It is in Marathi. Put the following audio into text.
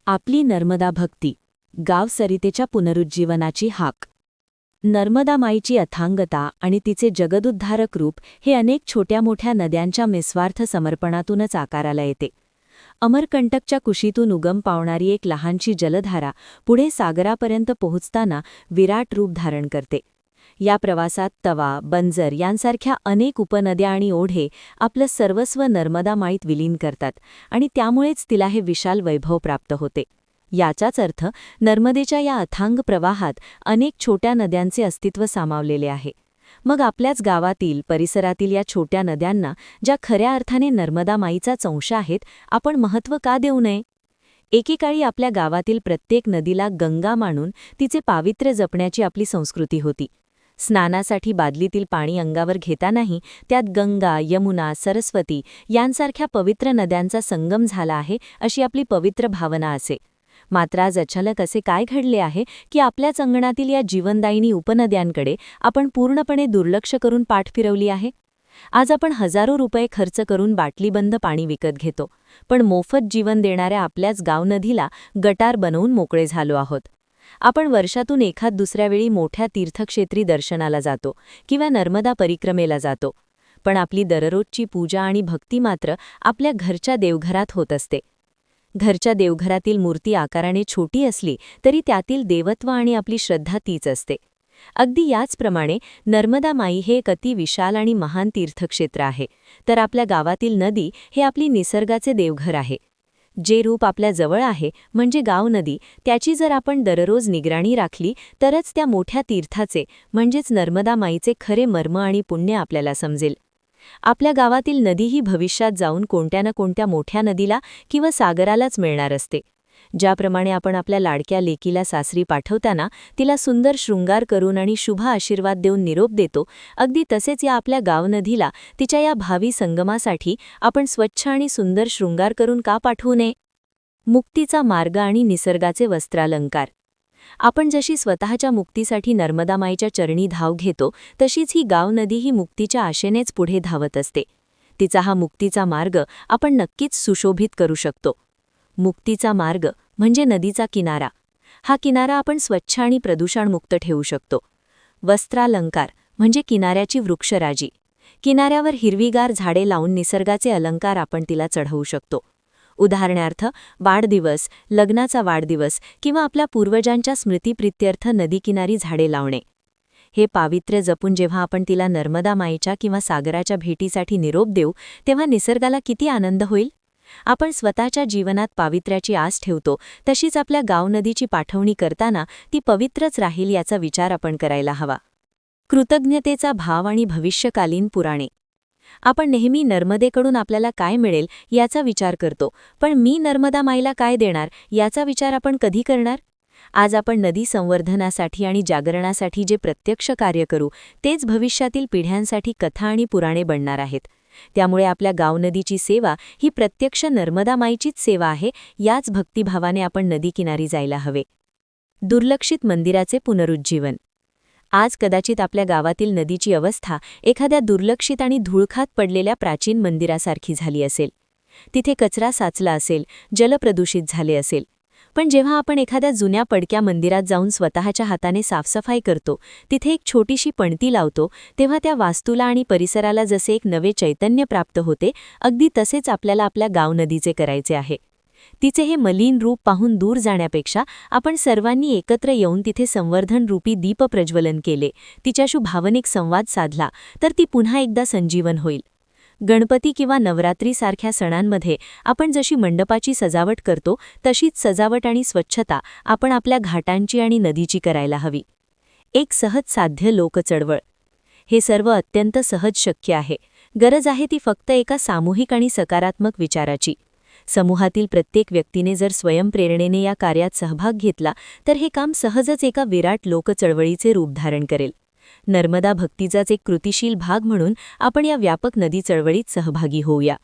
आपली नर्मदा भक्ती, गाव सरितेच्या पुनरुज्जीवनाची हाक. नर्मदा माईची अथांगता आणि तिचे जगदुद्धारक रूप हे अनेक छोट्या मोठ्या नद्यांच्या निस्वार्थ समर्पणातूनच आकाराला येते. अमरकंटकच्या कुशीतून उगम पावणारी एक लहानशी जलधारा पुढे सागरापर्यंत पोहोचताना विराट रूप धारण करते. या प्रवासात तवा, बंजर यांसारख्या अनेक उपनद्या आणि ओढे आपलं सर्वस्व नर्मदा माईत विलीन करतात आणि त्यामुळेच तिला हे विशाल वैभव प्राप्त होते. याचाच अर्थ नर्मदेच्या या अथांग प्रवाहात अनेक छोट्या नद्यांचे अस्तित्व सामावलेले आहे. मग आपल्याच गावातील, परिसरातील या छोट्या नद्यांना, ज्या खऱ्या अर्थाने नर्मदा माईचाच अंश आहेत, आपण महत्त्व का देऊ नये? एकेकाळी आपल्या गावातील प्रत्येक नदीला गंगा मानून तिचे पावित्र्य जपण्याची आपली संस्कृती होती. स्नानासाठी बादलीतील पाणी अंगावर घेतानाही त्यात गंगा, यमुना, सरस्वती यांसारख्या पवित्र नद्यांचा संगम झाला आहे अशी आपली पवित्र भावना असे. मात्र आज अचानक असे काय घडले आहे की आपल्याच अंगणातील या जीवनदायिनी उपनद्यांकडे आपण पूर्णपणे दुर्लक्ष करून पाठ फिरवली आहे. आज आपण हजारो रुपये खर्च करून बाटलीबंद पाणी विकत घेतो, पण मोफत जीवन देणाऱ्या आपल्याच गावनदीला गटार बनवून मोकळे झालो आहोत. आपण वर्षातून एखाद दुसऱ्या वेळी मोठ्या तीर्थक्षेत्री दर्शनाला जातो किंवा नर्मदा परिक्रमेला जातो, पण आपली दररोजची पूजा आणि भक्ती मात्र आपल्या घरच्या देवघरात होत असते. घरच्या देवघरातील मूर्ती आकाराने छोटी असली तरी त्यातील देवत्व आणि आपली श्रद्धा तीच असते. अगदी याचप्रमाणे नर्मदा माई हे एक अति विशाल आणि महान तीर्थक्षेत्र आहे, तर आपल्या गावातील नदी हे आपली निसर्गाचे देवघर आहे. जे रूप आपल्या जवळ आहे म्हणजे गाव नदी, त्याची जर आपण दररोज निगराणी राखली तरच त्या मोठ्या तीर्थाचे म्हणजेच नर्मदा माईचे खरे मर्म आणि पुण्य आपल्याला समजेल. आपल्या गावातील नदी ही भविष्यात जाऊन कोणत्या ना कोणत्या मोठ्या नदीला किंवा सागरालाच मिळणार असते. ज्याप्रमाणे आपण आपल्या लाडक्या लेकीला सासरी पाठवताना तिला सुंदर शृंगार करून आणि शुभ आशीर्वाद देऊन निरोप देतो, अगदी तसेच या आपल्या गावनदीला तिच्या या भावी संगमासाठी आपण स्वच्छ आणि सुंदर शृंगार करून का पाठवू नये? मुक्तीचा मार्ग आणि निसर्गाचे वस्त्रालंकार. आपण जशी स्वतःच्या मुक्तीसाठी नर्मदा माईच्या चरणी धाव घेतो, तशीच ही गावनदी ही मुक्तीच्या आशेनेच पुढे धावत असते. तिचा हा मुक्तीचा मार्ग आपण नक्कीच सुशोभित करू शकतो. मुक्तीचा मार्ग म्हणजे नदीचा किनारा. हा किनारा आपण स्वच्छ आणि प्रदूषणमुक्त ठेवू शकतो. वस्त्रालंकार म्हणजे किनाऱ्याची वृक्षराजी. किनाऱ्यावर हिरवीगार झाडे लावून निसर्गाचे अलंकार आपण तिला चढवू शकतो. उदाहरणार्थ वाढदिवस, लग्नाचा वाढदिवस किंवा आपल्या पूर्वजांच्या स्मृतिप्रित्यर्थ नदीकिनारी झाडे लावणे. हे पावित्र्य जपून जेव्हा आपण तिला नर्मदा माईच्या किंवा सागराच्या भेटीसाठी निरोप देऊ, तेव्हा निसर्गाला किती आनंद होईल. आपण स्वतःच्या जीवनात पावित्र्याची आस ठेवतो, तशीच आपल्या गावनदीची पाठवणी करताना ती पवित्रच राहील याचा विचार आपण करायला हवा. कृतज्ञतेचा भाव आणि भविष्यकालीन पुराणे. आपण नेहमी नर्मदेकडून आपल्याला काय मिळेल याचा विचार करतो, पण मी नर्मदा माईला काय देणार याचा विचार आपण कधी करणार? आज आपण नदी संवर्धनासाठी आणि जागरणासाठी जे प्रत्यक्ष कार्य करू, तेच भविष्यातील पिढ्यांसाठी कथा आणि पुराणे बनणार आहेत. त्यामुळे आपल्या गावनदीची सेवा ही प्रत्यक्ष नर्मदा माईचीच सेवा आहे. याच भक्तिभावाने आपण नदीकिनारी जायला हवे. दुर्लक्षित मंदिराचे पुनरुज्जीवन. आज कदाचित आपल्या गावातील नदीची अवस्था एखाद्या दुर्लक्षित आणि धुळखात पडलेल्या प्राचीन मंदिरासारखी झाली असेल. तिथे कचरा साचला असेल, जलप्रदूषित झाले असेल. पण जेव्हा आपण एखाद्या जुन्या पडक्या मंदिरात जाऊन स्वतःच्या हाताने साफसफाई करतो, तिथे एक छोटीशी पणती लावतो, तेव्हा त्या वास्तूला आणि परिसराला जसे एक नवे चैतन्य प्राप्त होते, अगदी तसेच आपल्याला आपल्या गावनदीचे करायचे आहे. तिचे हे मलिन रूप पाहून दूर जाण्यापेक्षा आपण सर्वांनी एकत्र येऊन तिथे संवर्धन रूपी दीप प्रज्वलन केले, तिच्याशी भावनिक संवाद साधला, तर ती पुन्हा एकदा संजीवन होईल. गणपती किंवा नवरात्रीसारख्या सणांमध्ये आपण जशी मंडपाची सजावट करतो, तशीच सजावट आणि स्वच्छता आपण आपल्या घाटांची आणि नदीची करायला हवी. एक सहज साध्य लोकचळवळ. हे सर्व अत्यंत सहज शक्य आहे. गरज आहे ती फक्त एका सामूहिक आणि सकारात्मक विचाराची. समूहातील प्रत्येक व्यक्तीने जर स्वयंप्रेरणेने या कार्यात सहभाग घेतला, तर हे काम सहजच एका विराट लोकचळवळीचे रूप धारण करेल. नर्मदा भक्तीचाच एक कृतिशील भाग म्हणून आपण या व्यापक नदी चळवळीत सहभागी होऊया.